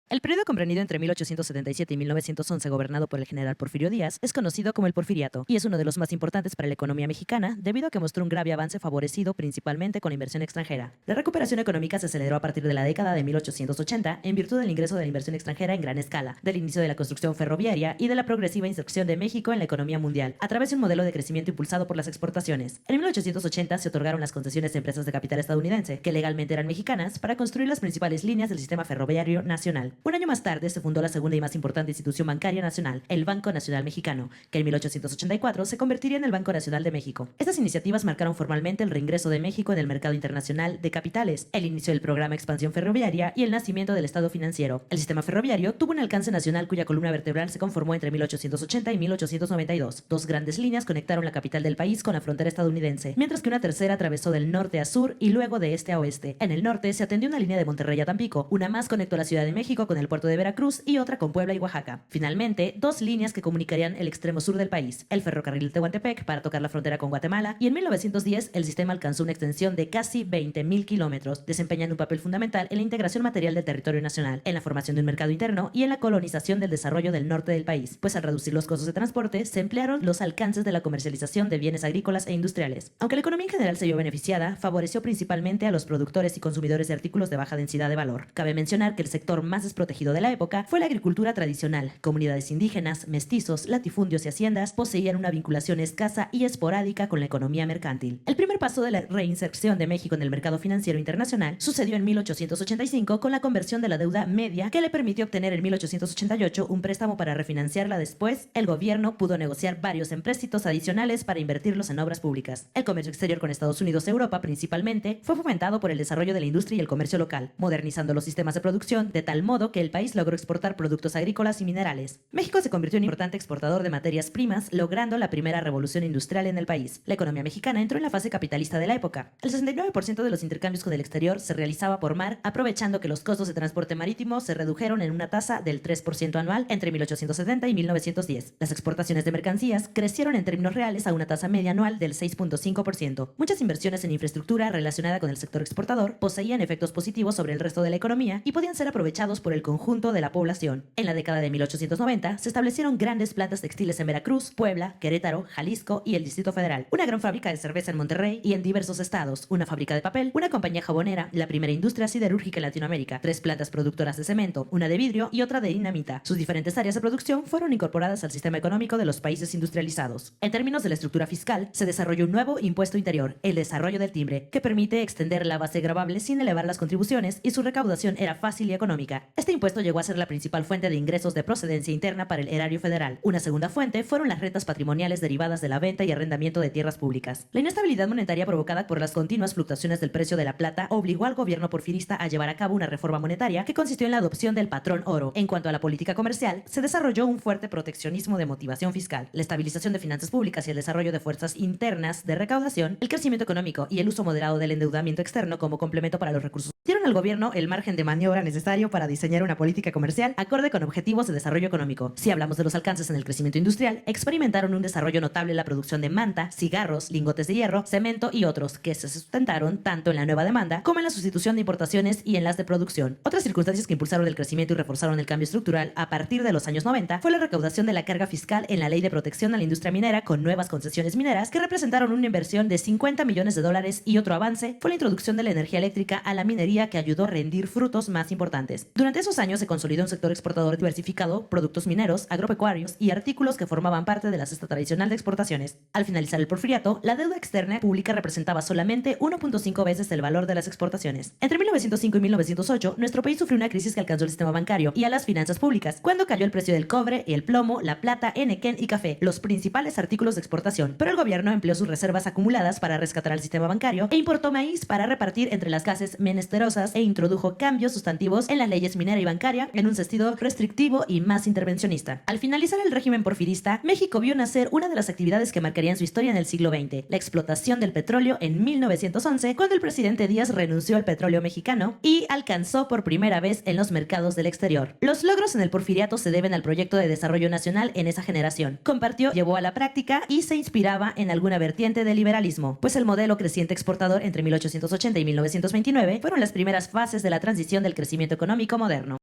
El periodo comprendido entre 1877 y 1911, gobernado por el general Porfirio Díaz, es conocido como el Porfiriato y es uno de los más importantes para la economía mexicana debido a que mostró un grave avance favorecido principalmente con la inversión extranjera. La recuperación económica se aceleró a partir de la década de 1880 en virtud del ingreso de la inversión extranjera en gran escala, del inicio de la construcción ferroviaria y de la progresiva inserción de México en la economía mundial a través de un modelo de crecimiento impulsado por las exportaciones. En 1880 se otorgaron las concesiones a empresas de capital estadounidense, que legalmente eran mexicanas, para construir las principales líneas del sistema ferroviario nacional. Un año más tarde se fundó la segunda y más importante institución bancaria nacional, el Banco Nacional Mexicano, que en 1884 se convertiría en el Banco Nacional de México. Estas iniciativas marcaron formalmente el reingreso de México en el mercado internacional de capitales, el inicio del programa Expansión Ferroviaria y el nacimiento del Estado financiero. El sistema ferroviario tuvo un alcance nacional cuya columna vertebral se conformó entre 1880 y 1892. Dos grandes líneas conectaron la capital del país con la frontera estadounidense, mientras que una tercera atravesó del norte a sur y luego de este a oeste. En el norte se atendió una línea de Monterrey a Tampico, una más conectó la Ciudad de México con el puerto de Veracruz y otra con Puebla y Oaxaca. Finalmente, dos líneas que comunicarían el extremo sur del país, el ferrocarril de Tehuantepec para tocar la frontera con Guatemala, y en 1910 el sistema alcanzó una extensión de casi 20.000 kilómetros, desempeñando un papel fundamental en la integración material del territorio nacional, en la formación de un mercado interno y en la colonización del desarrollo del norte del país, pues al reducir los costos de transporte se emplearon los alcances de la comercialización de bienes agrícolas e industriales. Aunque la economía en general se vio beneficiada, favoreció principalmente a los productores y consumidores de artículos de baja densidad de valor. Cabe mencionar que el sector más desprotegido de la época fue la agricultura tradicional. Comunidades indígenas, mestizos, latifundios y haciendas poseían una vinculación escasa y esporádica con la economía mercantil. El primer paso de la reinserción de México en el mercado financiero internacional sucedió en 1885 con la conversión de la deuda media, que le permitió obtener en 1888 un préstamo para refinanciarla. Después, el gobierno pudo negociar varios empréstitos adicionales para invertirlos en obras públicas. El comercio exterior con Estados Unidos y Europa principalmente fue fomentado por el desarrollo de la industria y el comercio local, modernizando los sistemas de producción de tal modo que el país logró exportar productos agrícolas y minerales. México se convirtió en un importante exportador de materias primas, logrando la primera revolución industrial en el país. La economía mexicana entró en la fase capitalista de la época. El 69% de los intercambios con el exterior se realizaba por mar, aprovechando que los costos de transporte marítimo se redujeron en una tasa del 3% anual entre 1870 y 1910. Las exportaciones de mercancías crecieron en términos reales a una tasa media anual del 6.5%. Muchas inversiones en infraestructura relacionada con el sector exportador poseían efectos positivos sobre el resto de la economía y podían ser aprovechados por el conjunto de la población. En la década de 1890 se establecieron grandes plantas textiles en Veracruz, Puebla, Querétaro, Jalisco y el Distrito Federal, una gran fábrica de cerveza en Monterrey y en diversos estados, una fábrica de papel, una compañía jabonera, la primera industria siderúrgica en Latinoamérica, 3 plantas productoras de cemento, una de vidrio y otra de dinamita. Sus diferentes áreas de producción fueron incorporadas al sistema económico de los países industrializados. En términos de la estructura fiscal, se desarrolló un nuevo impuesto interior, el desarrollo del timbre, que permite extender la base gravable sin elevar las contribuciones, y su recaudación era fácil y económica. Este impuesto llegó a ser la principal fuente de ingresos de procedencia interna para el erario federal. Una segunda fuente fueron las rentas patrimoniales derivadas de la venta y arrendamiento de tierras públicas. La inestabilidad monetaria provocada por las continuas fluctuaciones del precio de la plata obligó al gobierno porfirista a llevar a cabo una reforma monetaria que consistió en la adopción del patrón oro. En cuanto a la política comercial, se desarrolló un fuerte proteccionismo de motivación fiscal, la estabilización de finanzas públicas y el desarrollo de fuerzas internas de recaudación, el crecimiento económico y el uso moderado del endeudamiento externo como complemento para los recursos dieron al gobierno el margen de maniobra necesario para diseñar una política comercial acorde con objetivos de desarrollo económico. Si hablamos de los alcances en el crecimiento industrial, experimentaron un desarrollo notable en la producción de manta, cigarros, lingotes de hierro, cemento y otros, que se sustentaron tanto en la nueva demanda como en la sustitución de importaciones y en las de producción. Otras circunstancias que impulsaron el crecimiento y reforzaron el cambio estructural a partir de los años 90 fue la recaudación de la carga fiscal en la Ley de Protección a la Industria Minera, con nuevas concesiones mineras que representaron una inversión de $50 millones, y otro avance fue la introducción de la energía eléctrica a la minería, que ayudó a rendir frutos más importantes. Durante esos años se consolidó un sector exportador diversificado, productos mineros, agropecuarios y artículos que formaban parte de la cesta tradicional de exportaciones. Al finalizar el porfiriato, la deuda externa pública representaba solamente 1.5 veces el valor de las exportaciones. Entre 1905 y 1908, nuestro país sufrió una crisis que alcanzó el sistema bancario y a las finanzas públicas, cuando cayó el precio del cobre, el plomo, la plata, henequén y café, los principales artículos de exportación. Pero el gobierno empleó sus reservas acumuladas para rescatar al sistema bancario e importó maíz para repartir entre las clases menesterosas e introdujo cambios sustantivos en las leyes minera y bancaria en un sentido restrictivo y más intervencionista. Al finalizar el régimen porfirista, México vio nacer una de las actividades que marcarían su historia en el siglo XX, la explotación del petróleo en 1911, cuando el presidente Díaz renunció al petróleo mexicano y alcanzó por primera vez en los mercados del exterior. Los logros en el porfiriato se deben al proyecto de desarrollo nacional en esa generación. Compartió, llevó a la práctica y se inspiraba en alguna vertiente del liberalismo, pues el modelo creciente exportador entre 1880 y 1929 fueron las primeras fases de la transición del crecimiento económico moderno.